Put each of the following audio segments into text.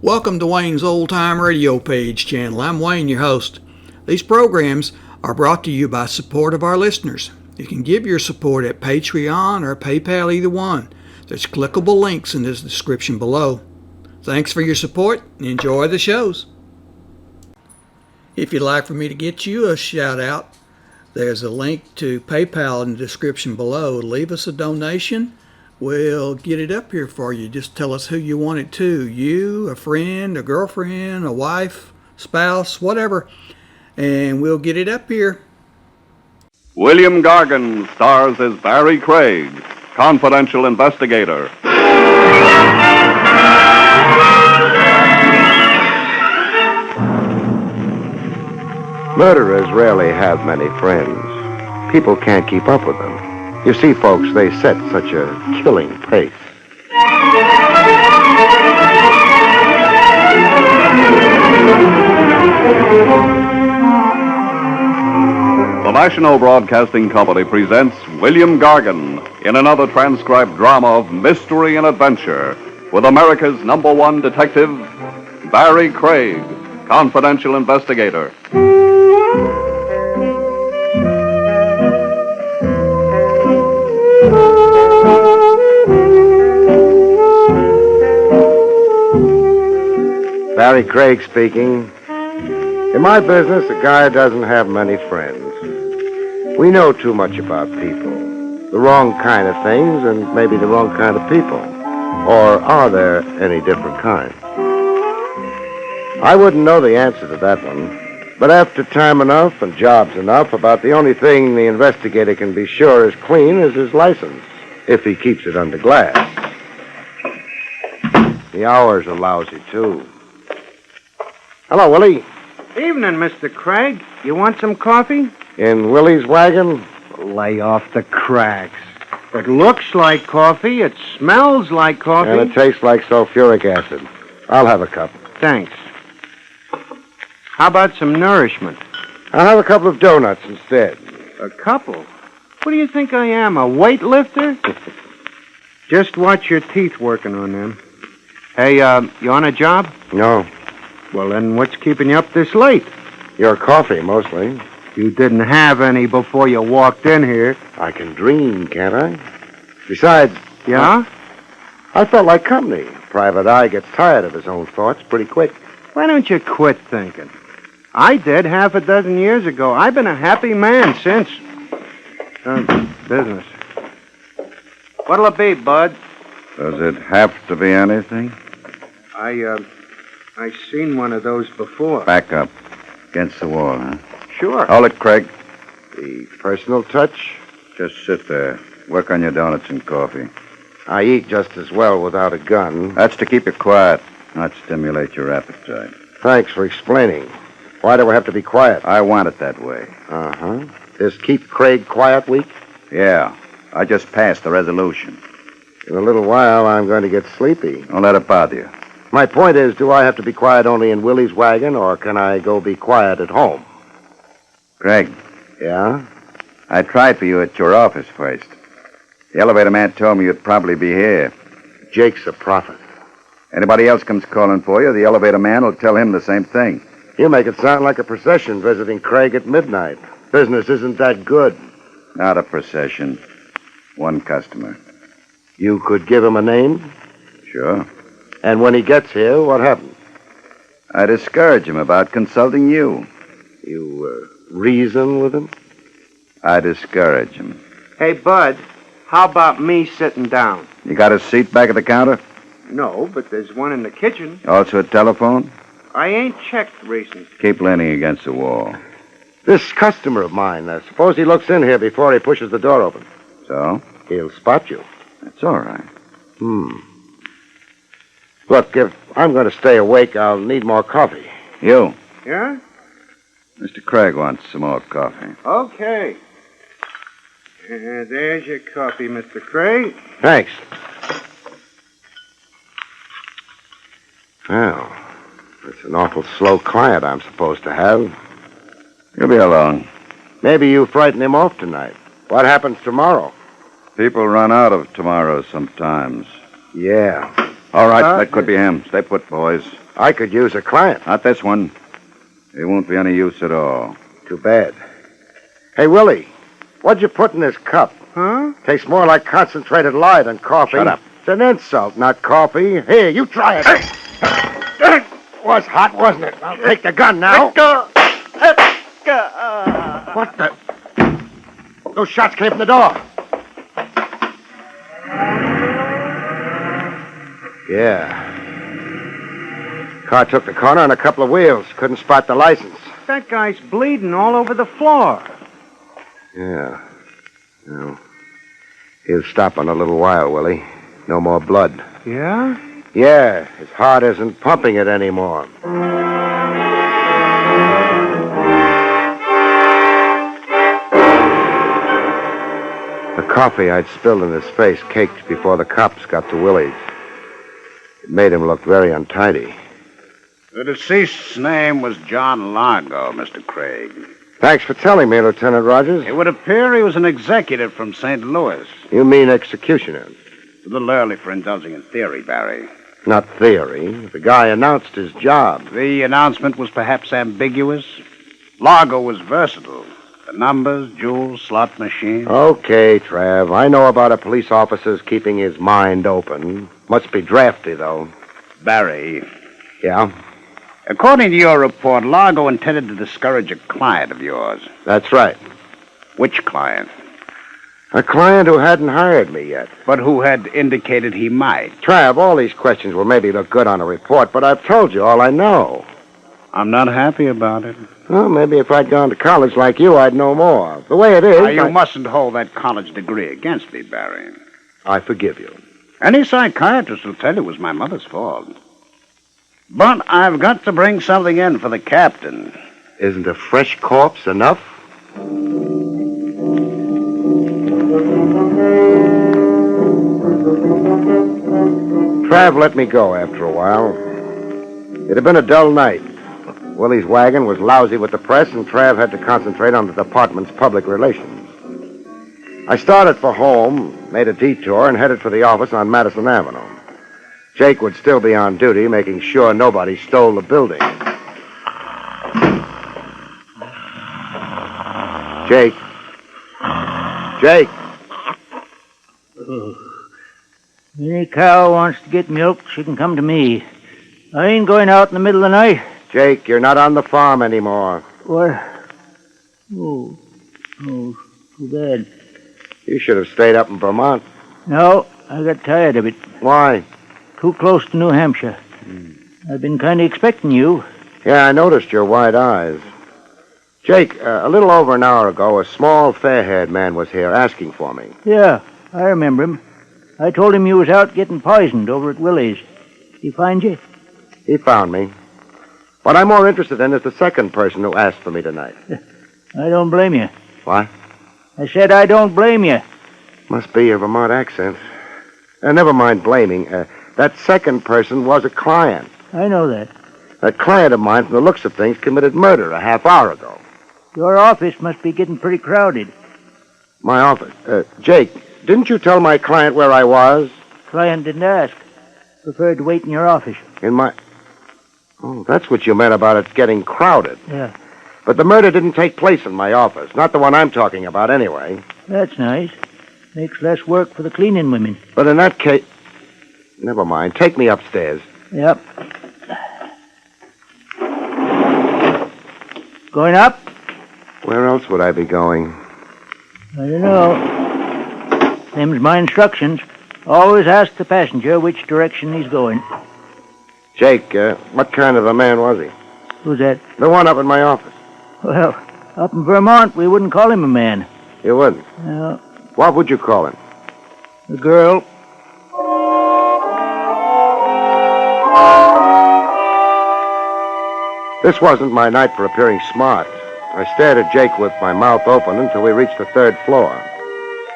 Welcome to Wayne's Old Time Radio Page channel. I'm Wayne, your host. These programs are brought to you by support of our listeners. You can give your support at Patreon or PayPal, either one. There's clickable links in the description below. Thanks for your support and enjoy the shows. If you'd like for me to get you a shout out, there's a link to PayPal in the description below. Leave us a donation. We'll get it up here for you. Just tell us who you want it to. You, a friend, a girlfriend, a wife, spouse, whatever. And we'll get it up here. William Gargan stars as Barrie Craig, confidential investigator. Murderers rarely have many friends. People can't keep up with them. You see, folks, they set such a killing pace. The National Broadcasting Company presents William Gargan in another transcribed drama of mystery and adventure with America's #1 detective, Barrie Craig, confidential investigator. Barrie Craig speaking. In my business, a guy doesn't have many friends. We know too much about people. The wrong kind of things and maybe the wrong kind of people. Or are there any different kinds? I wouldn't know the answer to that one. But after time enough and jobs enough, about the only thing the investigator can be sure is clean is his license, if he keeps it under glass. The hours are lousy, too. Hello, Willie. Evening, Mr. Craig. You want some coffee? In Willie's wagon? Lay off the cracks. It looks like coffee. It smells like coffee. And it tastes like sulfuric acid. I'll have a cup. Thanks. How about some nourishment? I'll have a couple of donuts instead. A couple? What do you think I am, a weightlifter? Just watch your teeth working on them. Hey, you on a job? No. Well, then what's keeping you up this late? Your coffee, mostly. You didn't have any before you walked in here. I can dream, can't I? Besides... Yeah? I felt like company. Private Eye gets tired of his own thoughts pretty quick. Why don't you quit thinking? I did half a dozen years ago. I've been a happy man since. Business. What'll it be, Bud? Does it have to be anything? I seen one of those before. Back up. Against the wall, huh? Sure. Hold it, Craig. The personal touch? Just sit there. Work on your donuts and coffee. I eat just as well without a gun. That's to keep you quiet, not stimulate your appetite. Thanks for explaining. Why do I have to be quiet? I want it that way. Uh-huh. This Keep Craig Quiet week? Yeah. I just passed the resolution. In a little while, I'm going to get sleepy. Don't let it bother you. My point is, do I have to be quiet only in Willie's wagon, or can I go be quiet at home? Craig. Yeah? I tried for you at your office first. The elevator man told me you'd probably be here. Jake's a prophet. Anybody else comes calling for you, the elevator man will tell him the same thing. You make it sound like a procession visiting Craig at midnight. Business isn't that good. Not a procession. One customer. You could give him a name? Sure. And when he gets here, what happens? I discourage him about consulting you. You reason with him? I discourage him. Hey, Bud, how about me sitting down? You got a seat back at the counter? No, but there's one in the kitchen. Also a telephone? I ain't checked recent. Keep leaning against the wall. This customer of mine, suppose he looks in here before he pushes the door open. So? He'll spot you. That's all right. Look, if I'm going to stay awake, I'll need more coffee. You. Yeah? Mr. Craig wants some more coffee. Okay. There's your coffee, Mr. Craig. Thanks. Well, it's an awful slow client I'm supposed to have. You'll be alone. Maybe you frighten him off tonight. What happens tomorrow? People run out of tomorrows sometimes. Yeah. All right, that could be him. Stay put, boys. I could use a client. Not this one. He won't be any use at all. Too bad. Hey, Willie, what'd you put in this cup? Huh? Tastes more like concentrated lye than coffee. Shut up. It's an insult, not coffee. Here, you try it. It was hot, wasn't it? I'll take the gun now. What the? Those shots came from the door. Yeah. Car took the corner on a couple of wheels. Couldn't spot the license. That guy's bleeding all over the floor. Yeah. Well, he'll stop in a little while, Willie. No more blood. Yeah? Yeah, his heart isn't pumping it anymore. The coffee I'd spilled in his face caked before the cops got to Willie's. It made him look very untidy. The deceased's name was John Largo, Mr. Craig. Thanks for telling me, Lieutenant Rogers. It would appear he was an executive from St. Louis. You mean executioner? A little early for indulging in theory, Barry. Not theory. The guy announced his job. The announcement was perhaps ambiguous. Largo was versatile. The numbers, jewels, slot machine. Okay, Trav. I know about a police officer's keeping his mind open. Must be drafty, though. Barry, Yeah? according to your report, Largo intended to discourage a client of yours. That's right. Which client? A client who hadn't hired me yet. But who had indicated he might. Trav, all these questions will maybe look good on a report, but I've told you all I know. I'm not happy about it. Well, maybe if I'd gone to college like you, I'd know more. The way it is, Now, you mustn't hold that college degree against me, Barry. I forgive you. Any psychiatrist will tell you it was my mother's fault. But I've got to bring something in for the captain. Isn't a fresh corpse enough? Trav let me go after a while. It had been a dull night. Willie's wagon was lousy with the press, and Trav had to concentrate on the department's public relations. I started for home, made a detour, and headed for the office on Madison Avenue. Jake would still be on duty, making sure nobody stole the building. Jake. Jake. Any cow wants to get milk, she can come to me. I ain't going out in the middle of the night. Jake, you're not on the farm anymore. What? Oh, too bad. You should have stayed up in Vermont. No, I got tired of it. Why? Too close to New Hampshire. I've been kind of expecting you. Yeah, I noticed your wide eyes. Jake, a little over an hour ago, a small, fair-haired man was here asking for me. Yeah, I remember him. I told him you was out getting poisoned over at Willie's. He find you? He found me. What I'm more interested in is the second person who asked for me tonight. I don't blame you. What? I said I don't blame you. Must be your Vermont accent. Never mind blaming. That second person was a client. I know that. That client of mine, from the looks of things, committed murder a half hour ago. Your office must be getting pretty crowded. My office. Jake, didn't you tell my client where I was? Client didn't ask. Preferred to wait in your office. In my... Oh, that's what you meant about it getting crowded. Yeah. But the murder didn't take place in my office. Not the one I'm talking about, anyway. That's nice. Makes less work for the cleaning women. But in that case... Never mind. Take me upstairs. Yep. Going up? Where else would I be going? I don't know. Them's my instructions. Always ask the passenger which direction he's going. Jake, what kind of a man was he? Who's that? The one up in my office. Well, up in Vermont, we wouldn't call him a man. You wouldn't? No, What would you call him? a girl. This wasn't my night for appearing smart. I stared at Jake with my mouth open until we reached the third floor.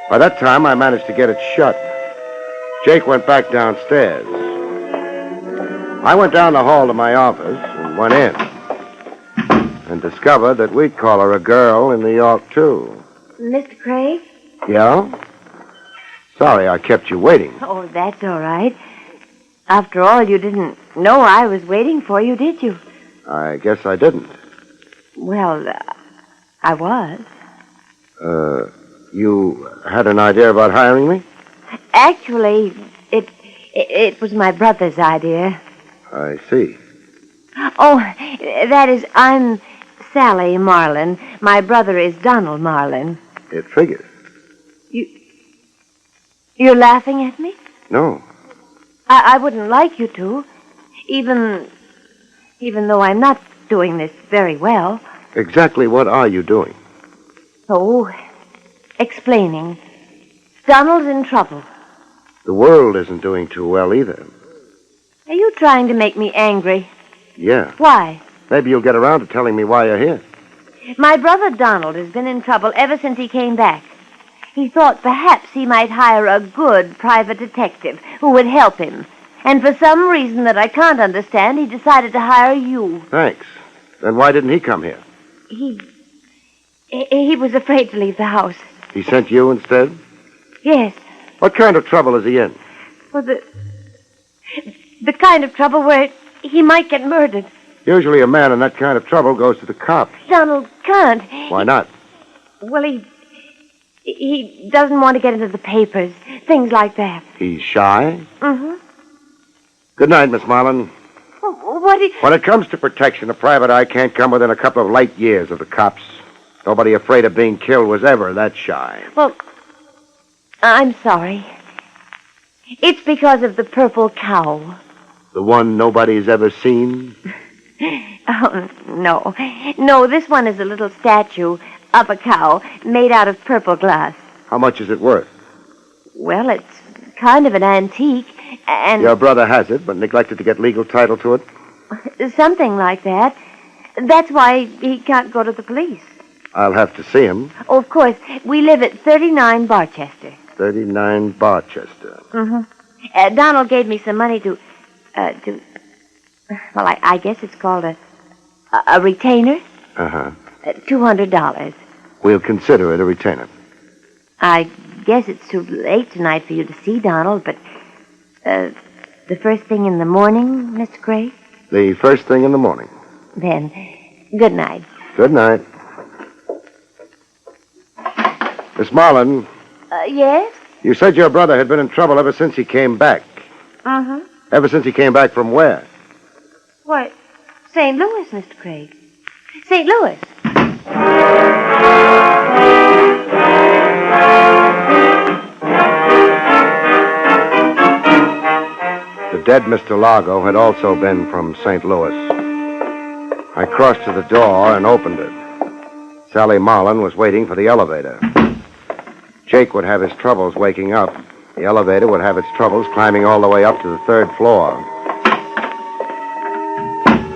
By that time, I managed to get it shut. Jake went back downstairs. I went down the hall to my office and went in. And discovered that we'd call her a girl in New York, too. Mr. Craig? Yeah? Sorry I kept you waiting. Oh, that's all right. After all, you didn't know I was waiting for you, did you? I guess I didn't. Well, I was. You had an idea about hiring me? Actually, it was my brother's idea. I see. Oh, that is, I'm Sally Marlin. My brother is Donald Marlin. It figures. You're laughing at me? No. I wouldn't like you to, even though I'm not doing this very well. Exactly what are you doing? Oh, explaining. Donald's in trouble. The world isn't doing too well either. Are you trying to make me angry? Yeah. Why? Maybe you'll get around to telling me why you're here. My brother Donald has been in trouble ever since he came back. He thought perhaps he might hire a good private detective who would help him. And for some reason that I can't understand, he decided to hire you. Thanks. Then why didn't he come here? He was afraid to leave the house. He sent you instead? Yes. What kind of trouble is he in? Well, the kind of trouble where he might get murdered. Usually a man in that kind of trouble goes to the cops. Donald can't. Why not? Well, he doesn't want to get into the papers. Things like that. He's shy? Mm-hmm. Good night, Miss Marlin. What? When it comes to protection, a private eye can't come within a couple of light years of the cops. Nobody afraid of being killed was ever that shy. Well, I'm sorry. It's because of the purple cow. The one nobody's ever seen? Oh, no. No, this one is a little statue of a cow made out of purple glass. How much is it worth? Well, it's kind of an antique, and... Your brother has it, but neglected to get legal title to it? Something like that. That's why he can't go to the police. I'll have to see him. Oh, of course. We live at 39 Barchester. 39 Barchester. Mm-hmm. Donald gave me some money to... Well, I guess it's called a retainer. Uh-huh. $200. We'll consider it a retainer. I guess it's too late tonight for you to see Donald, but the first thing in the morning, Mr. Craig? The first thing in the morning. Then, good night. Good night. Miss Marlin. Yes? You said your brother had been in trouble ever since he came back. Uh-huh. Ever since he came back from where? Why, St. Louis, Mr. Craig. St. Louis. The dead Mr. Largo had also been from St. Louis. I crossed to the door and opened it. Sally Marlin was waiting for the elevator. Jake would have his troubles waking up. The elevator would have its troubles climbing all the way up to the third floor.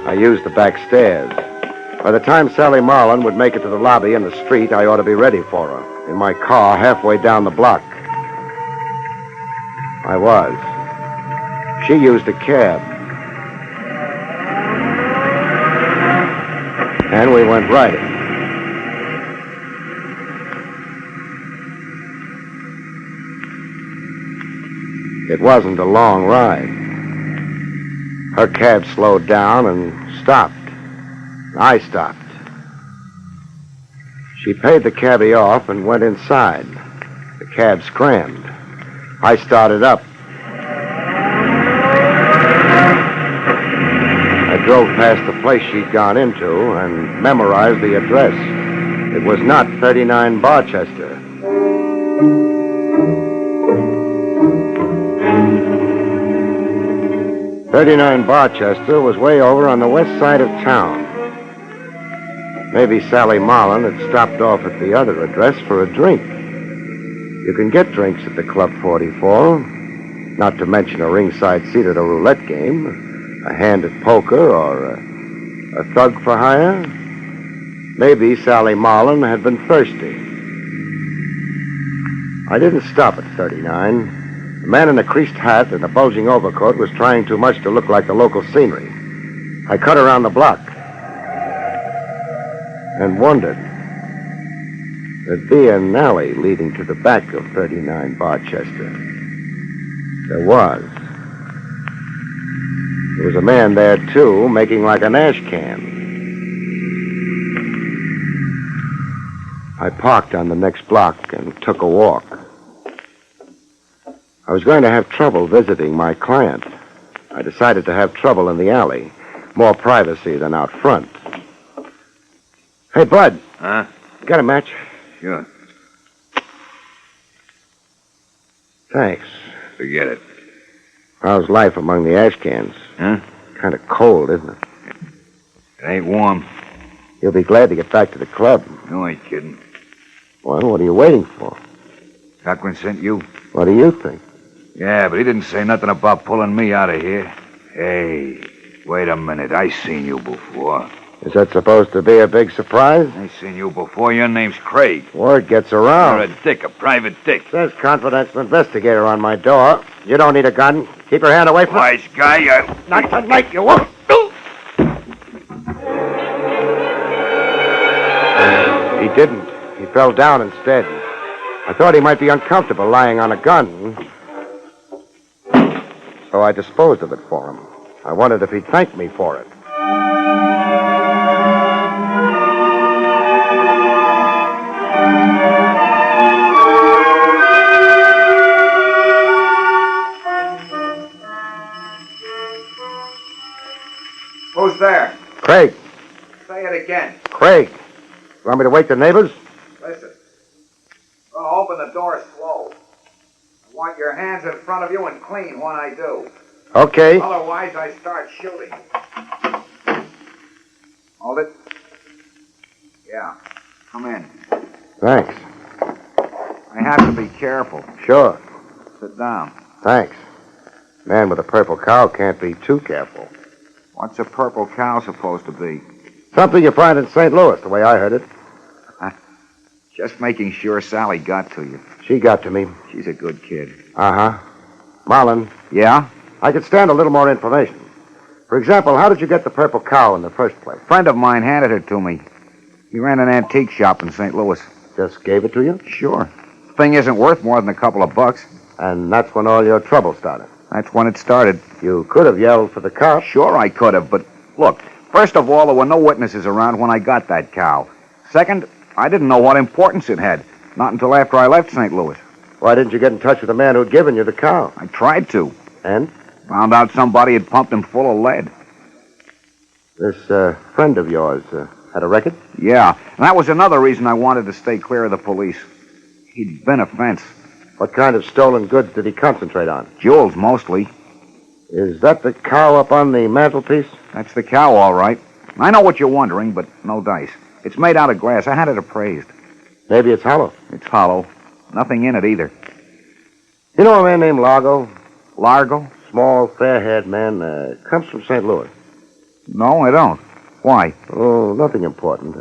I used the back stairs. By the time Sally Marlin would make it to the lobby and the street, I ought to be ready for her. In my car halfway down the block. I was. She used a cab. And we went riding. It wasn't a long ride. Her cab slowed down and stopped. I stopped. She paid the cabbie off and went inside. The cab scrammed. I started up. I drove past the place she'd gone into and memorized the address. It was not 39 Barchester. "39 Barchester was way over on the west side of town. Maybe Sally Marlin had stopped off at the other address for a drink. You can get drinks at the Club 44, not to mention a ringside seat at a roulette game, a hand at poker, or a thug for hire. Maybe Sally Marlin had been thirsty. I didn't stop at 39. The man in a creased hat and a bulging overcoat was trying too much to look like the local scenery. I cut around the block and wondered. There'd be an alley leading to the back of 39 Barchester. There was. There was a man there, too, making like an ash can. I parked on the next block and took a walk. I was going to have trouble visiting my client. I decided to have trouble in the alley. More privacy than out front. Hey, Bud. Huh? Got a match? Sure. Thanks. Forget it. How's life among the ash cans? Huh? Kind of cold, isn't it? It ain't warm. You'll be glad to get back to the club. No, I ain't kidding. Well, what are you waiting for? Cochran sent you? What do you think? Yeah, but he didn't say nothing about pulling me out of here. Hey, wait a minute. I seen you before. Is that supposed to be a big surprise? I seen you before. Your name's Craig. Word gets around. You're a dick, a private dick. Says confidential investigator on my door. You don't need a gun. Keep your hand away from Wise guy, Not tonight, you won't. He didn't. He fell down instead. I thought he might be uncomfortable lying on a gun. So I disposed of it for him. I wondered if he'd thank me for it. Who's there? Craig. Say it again. Craig. You want me to wake the neighbors? Listen. I'll open the door slow. I want your hands in front of you and clean when I do. Okay. Otherwise, I start shooting. Hold it. Yeah. Come in. Thanks. I have to be careful. Sure. Sit down. Thanks. Man with a purple cow can't be too careful. What's a purple cow supposed to be? Something you find in St. Louis, the way I heard it. Just making sure Sally got to you. She got to me. She's a good kid. Uh-huh. Marlin, Yeah? I could stand a little more information. For example, how did you get the purple cow in the first place? A friend of mine handed her to me. He ran an antique shop in St. Louis. Just gave it to you? Sure. The thing isn't worth more than a couple of bucks. And that's when all your trouble started. That's when it started. You could have yelled for the cops. Sure, I could have, but look, first of all, there were no witnesses around when I got that cow. Second, I didn't know what importance it had. Not until after I left St. Louis. Why didn't you get in touch with the man who'd given you the cow? I tried to. And? Found out somebody had pumped him full of lead. This friend of yours had a record? Yeah, and that was another reason I wanted to stay clear of the police. He'd been a fence. What kind of stolen goods did he concentrate on? Jewels, mostly. Is that the cow up on the mantelpiece? That's the cow, all right. I know what you're wondering, but no dice. It's made out of glass. I had it appraised. Maybe it's hollow. It's hollow. Nothing in it either. You know a man named Largo? Largo? Small, fair-haired man. Comes from St. Louis. No, I don't. Why? Oh, nothing important.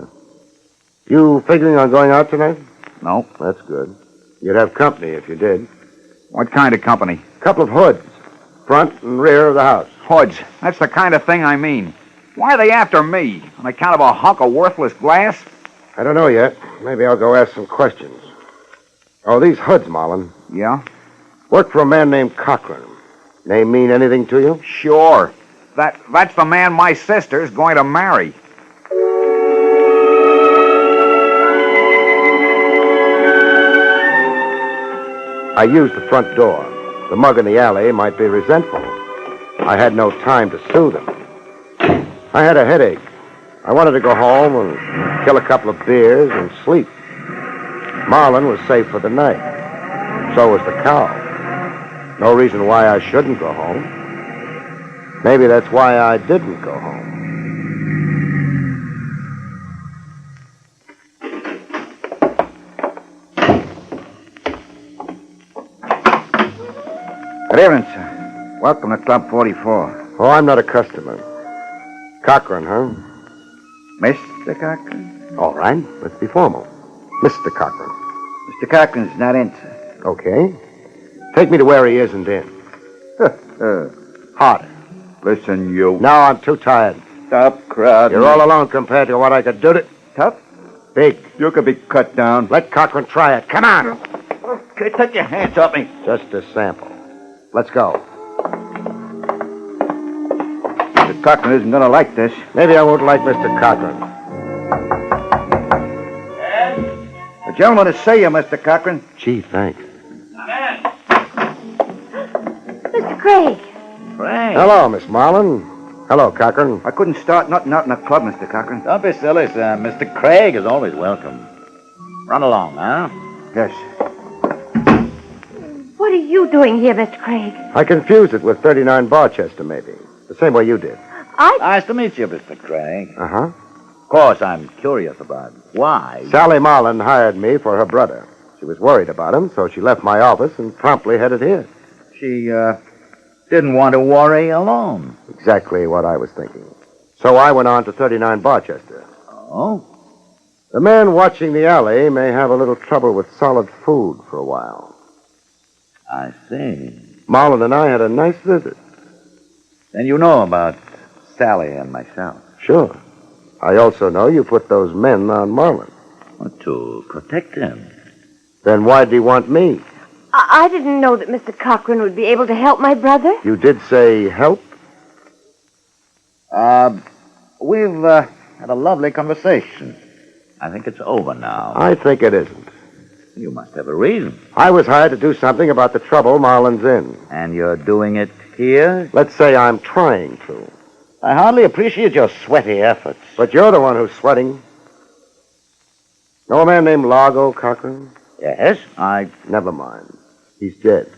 You figuring on going out tonight? No. That's good. You'd have company if you did. What kind of company? Couple of hoods. Front and rear of the house. Hoods. That's the kind of thing I mean. Why are they after me? On account of a hunk of worthless glass? I don't know yet. Maybe I'll go ask some questions. Oh, these hoods, Marlin. Yeah? Work for a man named Cochran. Name mean anything to you? Sure. That's the man my sister's going to marry. I used the front door. The mug in the alley might be resentful. I had no time to soothe him. I had a headache. I wanted to go home and kill a couple of beers and sleep. Marlin was safe for the night. So was the cow. No reason why I shouldn't go home. Maybe that's why I didn't go home. Good evening, sir. Welcome to Club 44. Oh, I'm not a customer. Cochran, huh? Mr. Cochran? All right, let's be formal. Mr. Cochran. Mr. Cochran's not in, sir. Okay. Take me to where he isn't in. Harder. Listen, you. No, I'm too tired. Stop crowding. You're all alone compared to what I could do to... Tough? Big. You could be cut down. Let Cochran try it. Come on. Okay, take your hands off me. Just a sample. Let's go. Cochran isn't going to like this. Maybe I won't like Mr. Cochran. The gentleman to see you, Mr. Cochran. Gee, thanks. Mr. Craig. Frank. Hello, Miss Marlin. Hello, Cochran. I couldn't start nothing out in the club, Mr. Cochran. Don't be silly, sir. Mr. Craig is always welcome. Run along, huh? Yes. What are you doing here, Mr. Craig? I confused it with 39 Barchester, maybe. The same way you did. Nice to meet you, Mr. Craig. Uh-huh. Of course, I'm curious about why. Sally Marlin hired me for her brother. She was worried about him, so she left my office and promptly headed here. She, didn't want to worry alone. Exactly what I was thinking. So I went on to 39 Barchester. Oh? The man watching the alley may have a little trouble with solid food for a while. I see. Marlin and I had a nice visit. Then you know about Sally and myself. Sure. I also know you put those men on Marlin. To protect him. Then why did he want me? I didn't know that Mr. Cochran would be able to help my brother. You did say help? We've had a lovely conversation. I think it's over now. I think it isn't. You must have a reason. I was hired to do something about the trouble Marlin's in. And you're doing it here? Let's say I'm trying to. I hardly appreciate your sweaty efforts. But you're the one who's sweating. Know a man named Largo Cochran? Yes, Never mind. He's dead.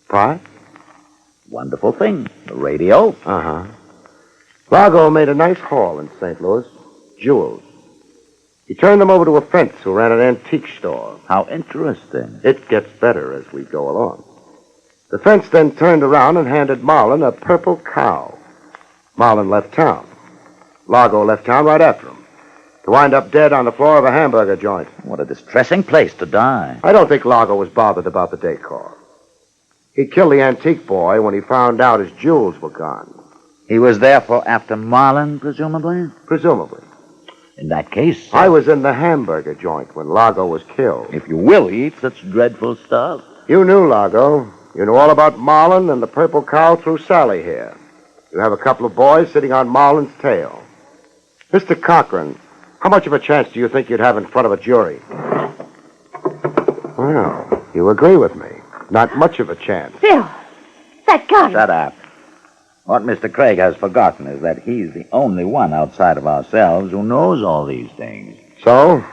Why? Wonderful thing. The radio. Uh-huh. Largo made a nice haul in St. Louis. Jewels. He turned them over to a fence who ran an antique store. How interesting. It gets better as we go along. The fence then turned around and handed Marlin a purple cow. Marlin left town. Largo left town right after him, to wind up dead on the floor of a hamburger joint. What a distressing place to die. I don't think Largo was bothered about the decor. He killed the antique boy when he found out his jewels were gone. He was therefore after Marlin, presumably? Presumably. In that case... I was in the hamburger joint when Largo was killed. If you will eat such dreadful stuff. You knew Largo. You knew all about Marlin and the purple cow through Sally here. You have a couple of boys sitting on Marlin's tail. Mr. Cochran, how much of a chance do you think you'd have in front of a jury? Well, you agree with me. Not much of a chance. Bill, that gun. Shut up. What Mr. Craig has forgotten is that he's the only one outside of ourselves who knows all these things. So?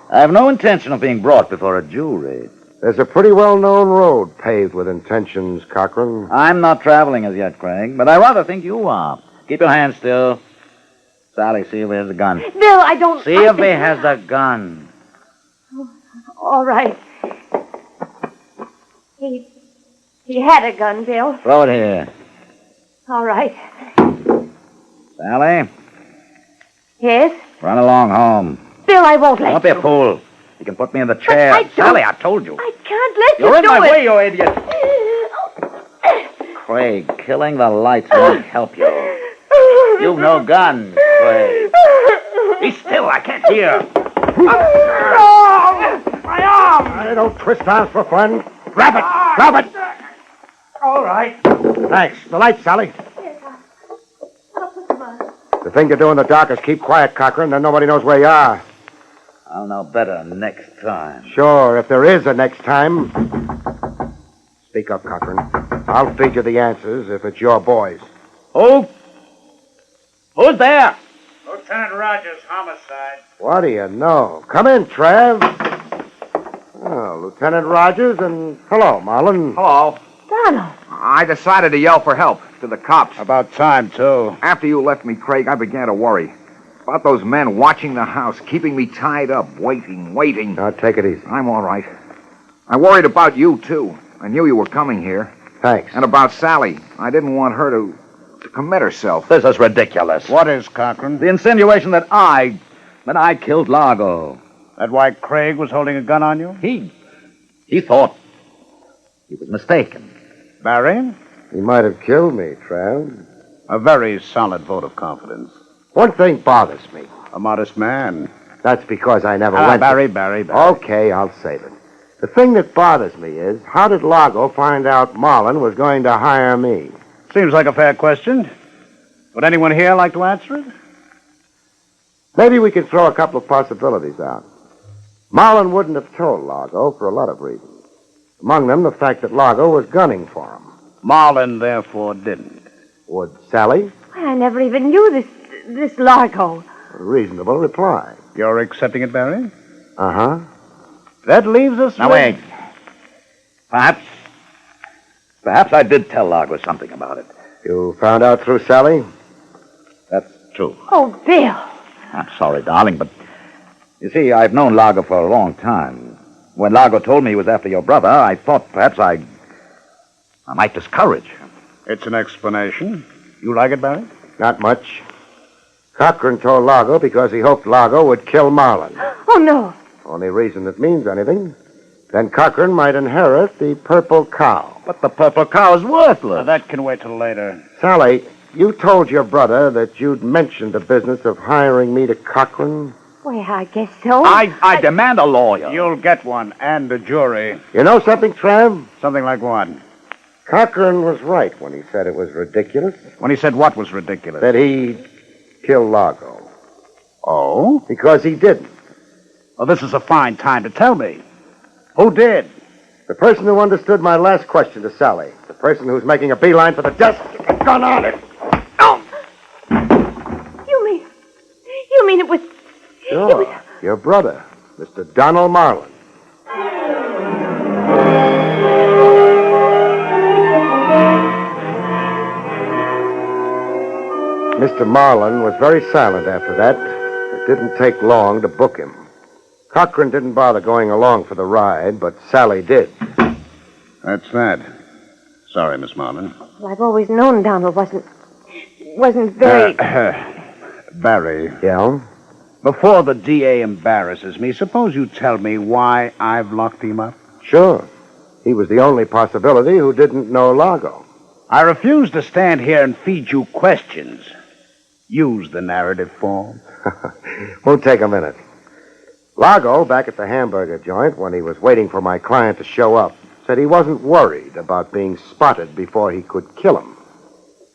I have no intention of being brought before a jury. There's a pretty well-known road paved with intentions, Cochran. I'm not traveling as yet, Craig, but I rather think you are. Keep your hands still. Sally, see if he has a gun. Bill, I don't... See if he has a gun. All right. He had a gun, Bill. Throw it here. All right. Sally, Yes? run along home. Bill, I won't let Don't be a fool. You can put me in the But chair. I don't- Sally, I told you. I can't let You're you in do my it. way, you idiot. Craig, killing the lights won't help you. You've no gun, Craig. Be still, I can't hear. My arm! I don't twist arms for fun. Grab it! Grab it! All right. Thanks. The lights, Sally. I'll put them on. The thing to do in the dark is keep quiet, Cochran, then nobody knows where you are. I'll know better next time. Sure, if there is a next time. Speak up, Cochran. I'll feed you the answers if it's your boys. Who? Who's there? Lieutenant Rogers, homicide. What do you know? Come in, Trav. Oh, Lieutenant Rogers, and hello, Marlin. Hello. Donald. I decided to yell for help to the cops. About time, too. After you left me, Craig, I began to worry. About those men watching the house, keeping me tied up, waiting. Now, take it easy. I'm all right. I worried about you, too. I knew you were coming here. Thanks. And about Sally. I didn't want her to commit herself. This is ridiculous. What is, Cochran? The insinuation that I killed Largo. That why Craig was holding a gun on you? He thought he was mistaken. Barrie? He might have killed me, Trav. A very solid vote of confidence. One thing bothers me. A modest man. That's because I never went... Barrie. Okay, I'll save it. The thing that bothers me is, how did Largo find out Marlin was going to hire me? Seems like a fair question. Would anyone here like to answer it? Maybe we can throw a couple of possibilities out. Marlin wouldn't have told Largo for a lot of reasons. Among them, the fact that Largo was gunning for him. Marlin, therefore, didn't. Would Sally? I never even knew this Largo. A reasonable reply. You're accepting it, Barrie? Uh-huh. That leaves us Now, wait. Perhaps I did tell Largo something about it. You found out through Sally? That's true. Oh, Bill. I'm sorry, darling, but you see, I've known Largo for a long time. When Largo told me he was after your brother, I thought perhaps I might discourage him. It's an explanation. You like it, Barrie? Not much. Cochran told Largo because he hoped Largo would kill Marlin. Oh, no. Only reason it means anything. Then Cochran might inherit the purple cow. But the purple cow is worthless. Now, that can wait till later. Sally, you told your brother that you'd mentioned the business of hiring me to Cochran. Well, I guess so. I demand a lawyer. You'll get one, and a jury. You know something, Trav? Something like what? Cochran was right when he said it was ridiculous. When he said what was ridiculous? That he killed Largo. Oh? Because he didn't. Well, this is a fine time to tell me. Who did? The person who understood my last question to Sally. The person who's making a beeline for the desk with a gun on it. Oh! You mean it was... Sure. Your brother, Mr. Donald Marlin. Mr. Marlin was very silent after that. It didn't take long to book him. Cochran didn't bother going along for the ride, but Sally did. That's that. Sorry, Miss Marlin. Well, I've always known Donald wasn't very... Barrie, Yeah? before the DA embarrasses me, suppose you tell me why I've locked him up? Sure. He was the only possibility who didn't know Largo. I refuse to stand here and feed you questions. Use the narrative form. Won't take a minute. Largo, back at the hamburger joint, when he was waiting for my client to show up, said he wasn't worried about being spotted before he could kill him.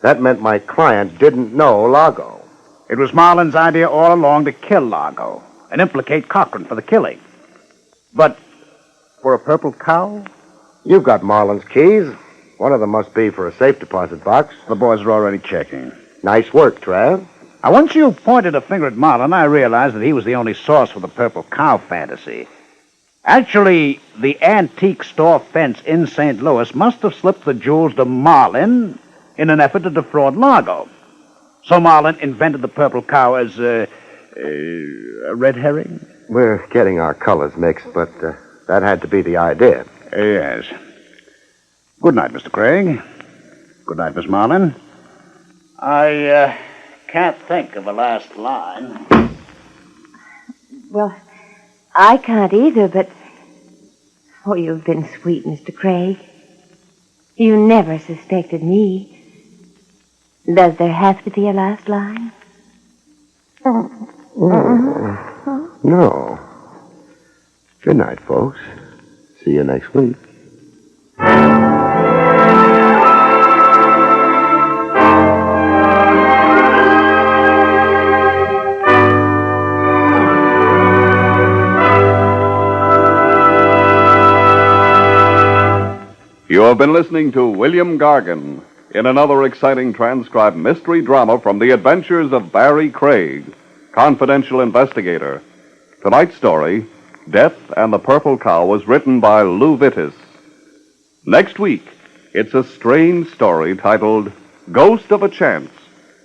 That meant my client didn't know Largo. It was Marlin's idea all along to kill Largo and implicate Cochran for the killing. But for a purple cow? You've got Marlin's keys. One of them must be for a safe deposit box. The boys are already checking. Nice work, Trav. Now, once you pointed a finger at Marlin, I realized that he was the only source for the purple cow fantasy. Actually, the antique store fence in St. Louis must have slipped the jewels to Marlin in an effort to defraud Largo. So Marlin invented the purple cow as a red herring? We're getting our colors mixed, but that had to be the idea. Yes. Good night, Mr. Craig. Good night, Miss Marlin. I can't think of a last line. Well, I can't either, but... Oh, you've been sweet, Mr. Craig. You never suspected me. Does there have to be a last line? No. Good night, folks. See you next week. You have been listening to William Gargan in another exciting transcribed mystery drama from the adventures of Barrie Craig, confidential investigator. Tonight's story, Death and the Purple Cow, was written by Lou Vittis. Next week, it's a strange story titled Ghost of a Chance,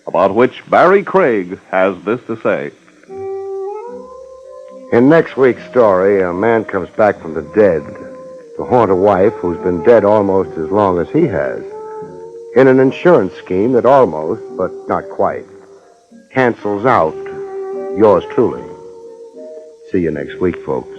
about which Barrie Craig has this to say. In next week's story, a man comes back from the dead to haunt a wife who's been dead almost as long as he has, in an insurance scheme that almost, but not quite, cancels out yours truly. See you next week, folks.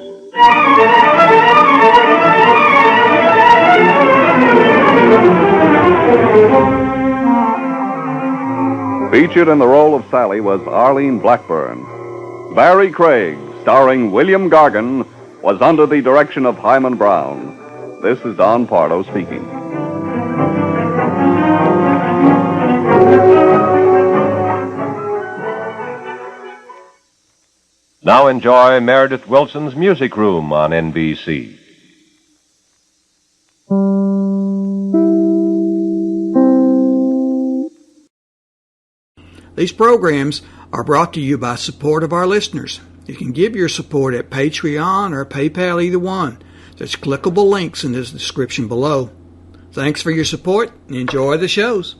Featured in the role of Sally was Arlene Blackburn. Barrie Craig, starring William Gargan, was under the direction of Hyman Brown. This is Don Pardo speaking. Now enjoy Meredith Wilson's Music Room on NBC. These programs are brought to you by support of our listeners. You can give your support at Patreon or PayPal, either one. There's clickable links in the description below. Thanks for your support and enjoy the shows.